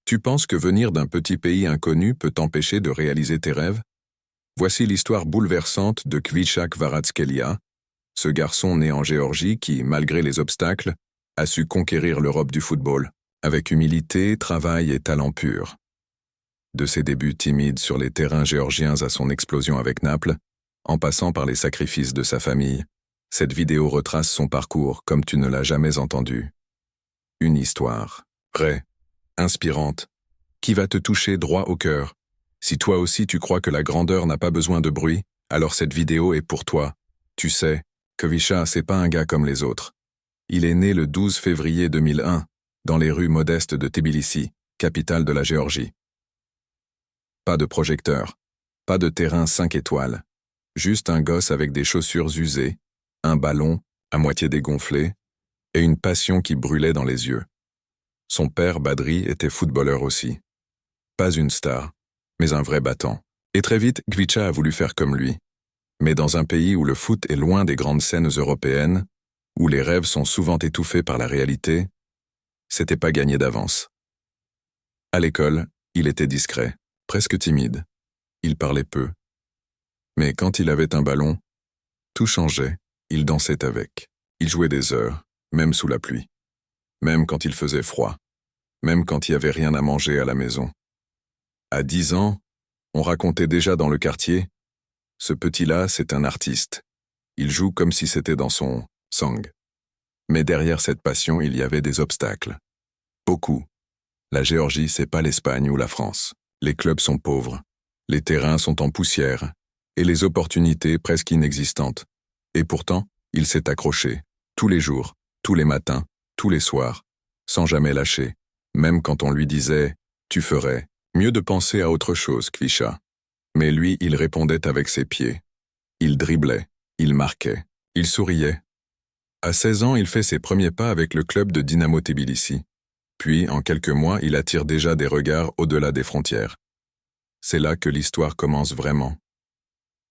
Tu penses que venir d'un petit pays inconnu peut t'empêcher de réaliser tes rêves? Voici l'histoire bouleversante de Kvicha Kvaratskhelia, ce garçon né en Géorgie qui, malgré les obstacles, a su conquérir l'Europe du football, avec humilité, travail et talent pur. De ses débuts timides sur les terrains géorgiens à son explosion avec Naples, en passant par les sacrifices de sa famille, cette vidéo retrace son parcours comme tu ne l'as jamais entendu. Une histoire, vraie, inspirante, qui va te toucher droit au cœur. Si toi aussi tu crois que la grandeur n'a pas besoin de bruit, alors cette vidéo est pour toi. Tu sais, Kvicha, c'est pas un gars comme les autres. Il est né le 12 février 2001, dans les rues modestes de Tbilissi, capitale de la Géorgie. Pas de projecteur, pas de terrain 5 étoiles, juste un gosse avec des chaussures usées, un ballon, à moitié dégonflé, et une passion qui brûlait dans les yeux. Son père, Badri, était footballeur aussi. Pas une star, mais un vrai battant. Et très vite, Kvicha a voulu faire comme lui. Mais dans un pays où le foot est loin des grandes scènes européennes, où les rêves sont souvent étouffés par la réalité, c'était pas gagné d'avance. À l'école, il était discret, presque timide. Il parlait peu. Mais quand il avait un ballon, tout changeait, il dansait avec. Il jouait des heures, même sous la pluie. Même quand il faisait froid. Même quand il n'y avait rien à manger à la maison. À 10 ans, on racontait déjà dans le quartier, ce petit-là, c'est un artiste. Il joue comme si c'était dans son sang. Mais derrière cette passion, il y avait des obstacles. Beaucoup. La Géorgie, c'est pas l'Espagne ou la France. Les clubs sont pauvres. Les terrains sont en poussière. Et les opportunités presque inexistantes. Et pourtant, il s'est accroché. Tous les jours, tous les matins, tous les soirs. Sans jamais lâcher. Même quand on lui disait « Tu ferais mieux de penser à autre chose, Kvicha ». Mais lui, il répondait avec ses pieds. Il driblait, il marquait, il souriait. À 16 ans, il fait ses premiers pas avec le club de Dynamo Tbilissi. Puis, en quelques mois, il attire déjà des regards au-delà des frontières. C'est là que l'histoire commence vraiment.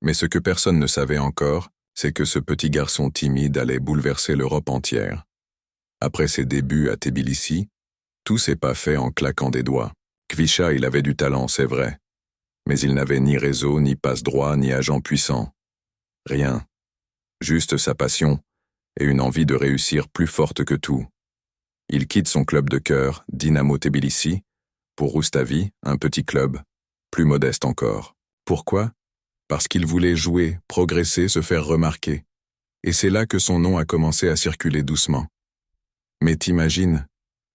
Mais ce que personne ne savait encore, c'est que ce petit garçon timide allait bouleverser l'Europe entière. Après ses débuts à Tbilissi, tout s'est pas fait en claquant des doigts. Kvicha, il avait du talent, c'est vrai. Mais il n'avait ni réseau, ni passe-droit, ni agent puissant. Rien. Juste sa passion et une envie de réussir plus forte que tout. Il quitte son club de cœur, Dynamo Tbilissi, pour Roustavi, un petit club, plus modeste encore. Pourquoi? Parce qu'il voulait jouer, progresser, se faire remarquer. Et c'est là que son nom a commencé à circuler doucement. Mais t'imagines,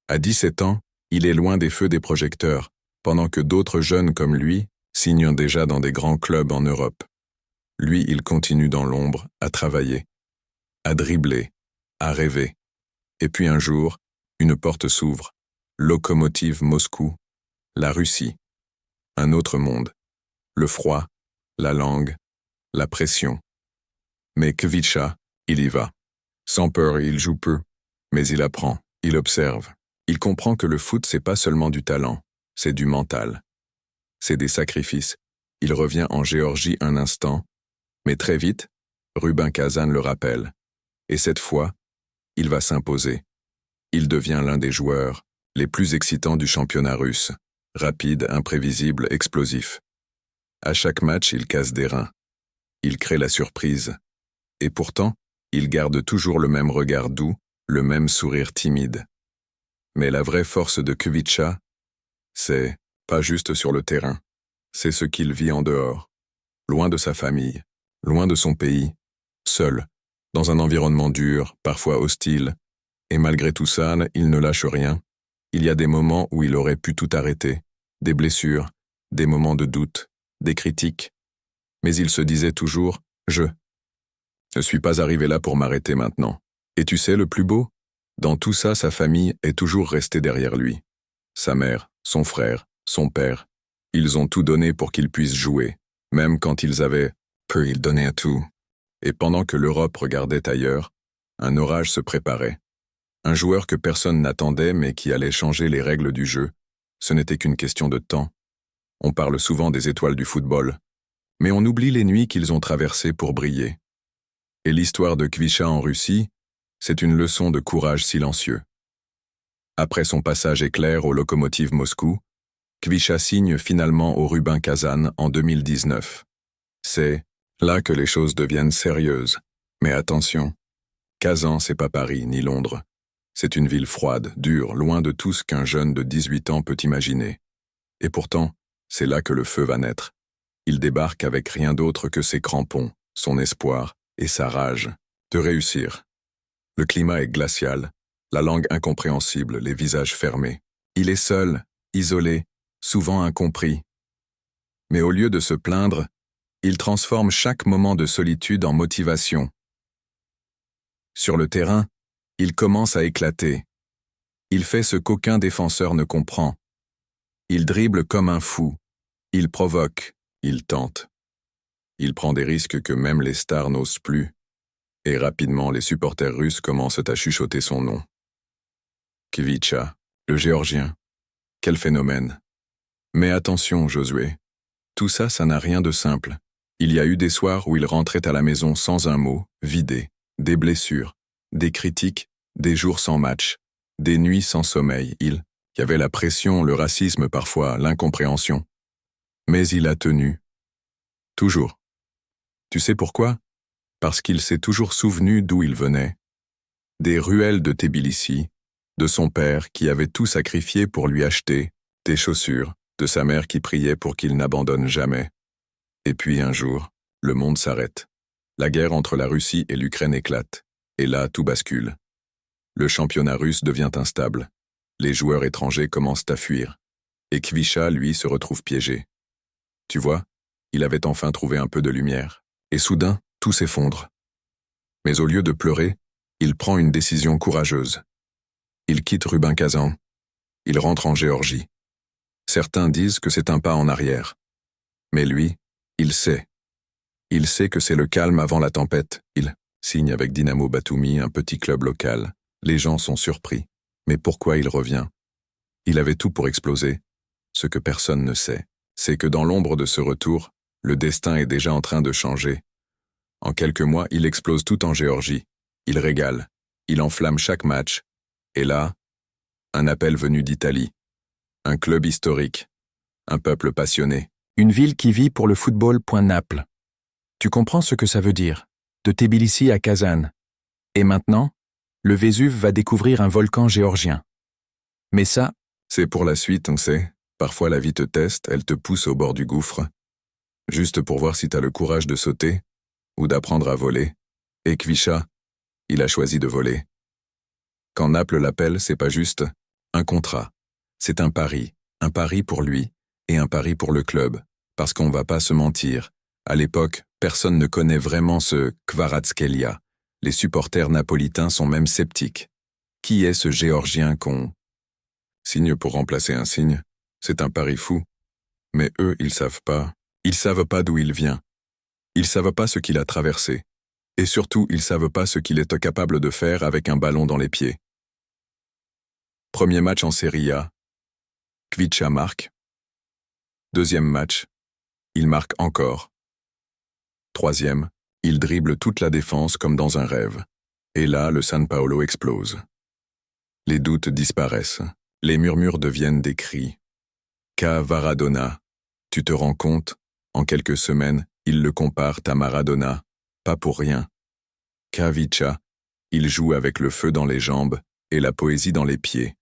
à 17 ans, il est loin des feux des projecteurs, pendant que d'autres jeunes comme lui signent déjà dans des grands clubs en Europe. Lui, il continue dans l'ombre, à travailler, à dribbler, à rêver. Et puis un jour, une porte s'ouvre. Lokomotiv Moscou, la Russie. Un autre monde. Le froid, la langue, la pression. Mais Kvicha, il y va. Sans peur, il joue peu. Mais il apprend, il observe. Il comprend que le foot, c'est pas seulement du talent, c'est du mental. C'est des sacrifices. Il revient en Géorgie un instant, mais très vite, Rubin Kazan le rappelle. Et cette fois, il va s'imposer. Il devient l'un des joueurs les plus excitants du championnat russe. Rapide, imprévisible, explosif. À chaque match, il casse des reins. Il crée la surprise. Et pourtant, il garde toujours le même regard doux, le même sourire timide. Mais la vraie force de Kvicha, c'est pas juste sur le terrain. C'est ce qu'il vit en dehors. Loin de sa famille, loin de son pays, seul, dans un environnement dur, parfois hostile. Et malgré tout ça, il ne lâche rien. Il y a des moments où il aurait pu tout arrêter. Des blessures, des moments de doute, des critiques. Mais il se disait toujours « Je ne suis pas arrivé là pour m'arrêter maintenant. » Et tu sais le plus beau? Dans tout ça, sa famille est toujours restée derrière lui. Sa mère, son frère, son père. Ils ont tout donné pour qu'il puisse jouer, même quand ils avaient peu, ils donnaient à tout. Et pendant que l'Europe regardait ailleurs, un orage se préparait. Un joueur que personne n'attendait mais qui allait changer les règles du jeu. Ce n'était qu'une question de temps. On parle souvent des étoiles du football, mais on oublie les nuits qu'ils ont traversées pour briller. Et l'histoire de Kvicha en Russie, c'est une leçon de courage silencieux. Après son passage éclair au Lokomotiv Moscou, Kvisha signe finalement au Rubin Kazan en 2019. C'est là que les choses deviennent sérieuses. Mais attention, Kazan, c'est pas Paris ni Londres. C'est une ville froide, dure, loin de tout ce qu'un jeune de 18 ans peut imaginer. Et pourtant, c'est là que le feu va naître. Il débarque avec rien d'autre que ses crampons, son espoir et sa rage de réussir. Le climat est glacial, la langue incompréhensible, les visages fermés. Il est seul, isolé, souvent incompris. Mais au lieu de se plaindre, il transforme chaque moment de solitude en motivation. Sur le terrain, il commence à éclater. Il fait ce qu'aucun défenseur ne comprend. Il dribble comme un fou. Il provoque, il tente. Il prend des risques que même les stars n'osent plus. Et rapidement, les supporters russes commencent à chuchoter son nom. Kvisha, le Géorgien. Quel phénomène. Mais attention, Josué. Tout ça, ça n'a rien de simple. Il y a eu des soirs où il rentrait à la maison sans un mot, vidé, des blessures, des critiques, des jours sans match, des nuits sans sommeil. Il y avait la pression, le racisme parfois, l'incompréhension. Mais il a tenu. Toujours. Tu sais pourquoi? Parce qu'il s'est toujours souvenu d'où il venait. Des ruelles de Tbilissi, de son père qui avait tout sacrifié pour lui acheter, des chaussures, de sa mère qui priait pour qu'il n'abandonne jamais. Et puis un jour, le monde s'arrête. La guerre entre la Russie et l'Ukraine éclate. Et là, tout bascule. Le championnat russe devient instable. Les joueurs étrangers commencent à fuir. Et Kvisha, lui, se retrouve piégé. Tu vois, il avait enfin trouvé un peu de lumière. Et soudain, tout s'effondre. Mais au lieu de pleurer, il prend une décision courageuse. Il quitte Rubin Kazan. Il rentre en Géorgie. Certains disent que c'est un pas en arrière. Mais lui, il sait. Il sait que c'est le calme avant la tempête. Il signe avec Dynamo Batumi, un petit club local. Les gens sont surpris. Mais pourquoi il revient? Il avait tout pour exploser. Ce que personne ne sait, c'est que dans l'ombre de ce retour, le destin est déjà en train de changer. En quelques mois, il explose tout en Géorgie. Il régale. Il enflamme chaque match. Et là, un appel venu d'Italie. Un club historique. Un peuple passionné. Une ville qui vit pour le football. Naples. Tu comprends ce que ça veut dire? De Tbilissi à Kazan. Et maintenant, le Vésuve va découvrir un volcan géorgien. Mais ça, c'est pour la suite, on sait. Parfois la vie te teste, elle te pousse au bord du gouffre. Juste pour voir si t'as le courage de sauter ou d'apprendre à voler. Et Kvisha, il a choisi de voler. Quand Naples l'appelle, c'est pas juste un contrat. C'est un pari pour lui et un pari pour le club. Parce qu'on va pas se mentir. À l'époque, personne ne connaît vraiment ce Kvaratskhelia. Les supporters napolitains sont même sceptiques. Qui est ce Géorgien qu'on signe pour remplacer un signe? C'est un pari fou. Mais eux, ils savent pas. Ils savent pas d'où il vient. Ils savent pas ce qu'il a traversé. Et surtout, ils savent pas ce qu'il est capable de faire avec un ballon dans les pieds. Premier match en Serie A. Kvisha marque. Deuxième match. Il marque encore. Troisième, il dribble toute la défense comme dans un rêve. Et là, le San Paolo explose. Les doutes disparaissent. Les murmures deviennent des cris. Maradona. Tu te rends compte? En quelques semaines, il le compare à Maradona. Pas pour rien. Kvisha. Il joue avec le feu dans les jambes et la poésie dans les pieds.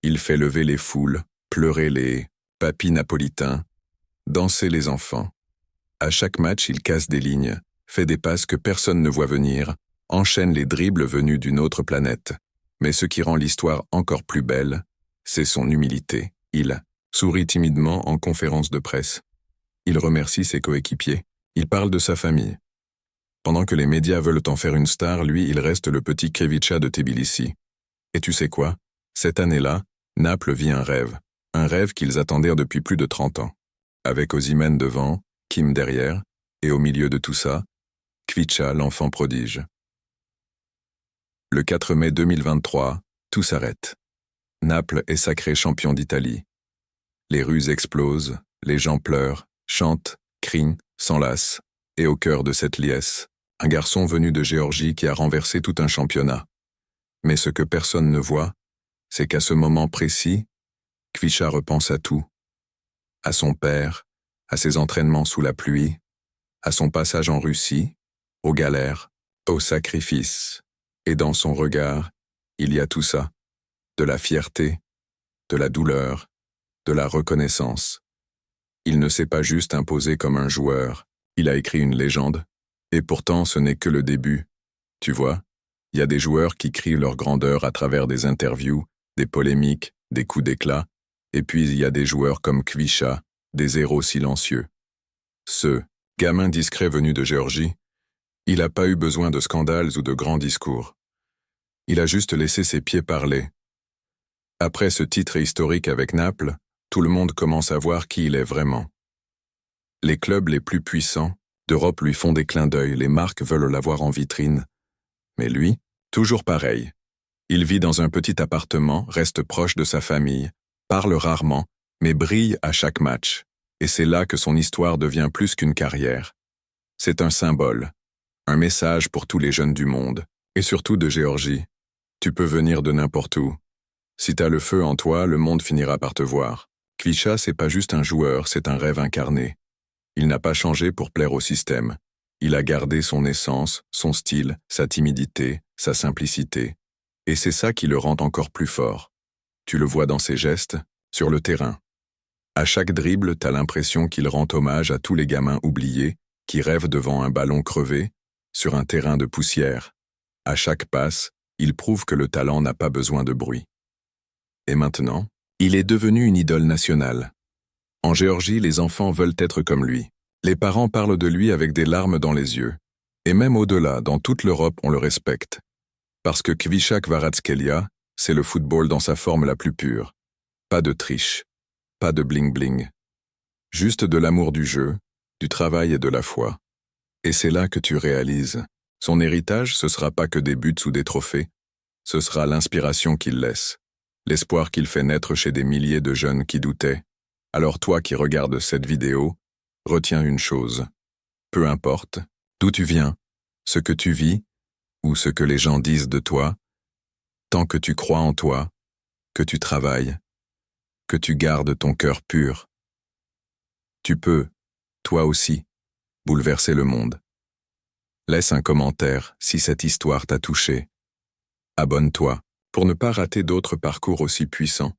Il fait lever les foules, pleurer les papis napolitains, danser les enfants. À chaque match, il casse des lignes, fait des passes que personne ne voit venir, enchaîne les dribbles venus d'une autre planète. Mais ce qui rend l'histoire encore plus belle, c'est son humilité. Il sourit timidement en conférence de presse. Il remercie ses coéquipiers. Il parle de sa famille. Pendant que les médias veulent en faire une star, lui, il reste le petit Kvisha de Tbilissi. Et tu sais quoi? Cette année-là, Naples vit un rêve qu'ils attendaient depuis plus de 30 ans. Avec Osimhen devant, Kim derrière, et au milieu de tout ça, Kvisha, l'enfant prodige. Le 4 mai 2023, tout s'arrête. Naples est sacré champion d'Italie. Les rues explosent, les gens pleurent, chantent, crient, s'enlacent. Et au cœur de cette liesse, un garçon venu de Géorgie qui a renversé tout un championnat. Mais ce que personne ne voit, c'est qu'à ce moment précis, Kvisha repense à tout. à son père, à ses entraînements sous la pluie, à son passage en Russie, aux galères, aux sacrifices. Et dans son regard, il y a tout ça, de la fierté, de la douleur, de la reconnaissance. Il ne s'est pas juste imposé comme un joueur, il a écrit une légende. Et pourtant, ce n'est que le début. Tu vois, il y a des joueurs qui crient leur grandeur à travers des interviews, des polémiques, des coups d'éclat, et puis il y a des joueurs comme Kvicha, des héros silencieux. Ce gamin discret venu de Géorgie, il n'a pas eu besoin de scandales ou de grands discours. Il a juste laissé ses pieds parler. Après ce titre historique avec Naples, tout le monde commence à voir qui il est vraiment. Les clubs les plus puissants d'Europe lui font des clins d'œil, les marques veulent l'avoir en vitrine. Mais lui, toujours pareil. Il vit dans un petit appartement, reste proche de sa famille, parle rarement, mais brille à chaque match. Et c'est là que son histoire devient plus qu'une carrière. C'est un symbole, un message pour tous les jeunes du monde, et surtout de Géorgie. Tu peux venir de n'importe où. Si t'as le feu en toi, le monde finira par te voir. Kvicha, c'est pas juste un joueur, c'est un rêve incarné. Il n'a pas changé pour plaire au système. Il a gardé son essence, son style, sa timidité, sa simplicité. Et c'est ça qui le rend encore plus fort. Tu le vois dans ses gestes, sur le terrain. À chaque dribble, t'as l'impression qu'il rend hommage à tous les gamins oubliés, qui rêvent devant un ballon crevé, sur un terrain de poussière. À chaque passe, il prouve que le talent n'a pas besoin de bruit. Et maintenant, il est devenu une idole nationale. En Géorgie, les enfants veulent être comme lui. Les parents parlent de lui avec des larmes dans les yeux. Et même au-delà, dans toute l'Europe, on le respecte. Parce que Kvicha Kvaratskhelia, c'est le football dans sa forme la plus pure. Pas de triche, pas de bling-bling. Juste de l'amour du jeu, du travail et de la foi. Et c'est là que tu réalises. Son héritage, ce sera pas que des buts ou des trophées. Ce sera l'inspiration qu'il laisse. L'espoir qu'il fait naître chez des milliers de jeunes qui doutaient. Alors toi qui regardes cette vidéo, retiens une chose. Peu importe d'où tu viens, ce que tu vis, ou ce que les gens disent de toi, tant que tu crois en toi, que tu travailles, que tu gardes ton cœur pur, tu peux, toi aussi, bouleverser le monde. Laisse un commentaire si cette histoire t'a touché. Abonne-toi pour ne pas rater d'autres parcours aussi puissants.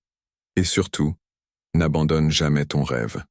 Et surtout, n'abandonne jamais ton rêve.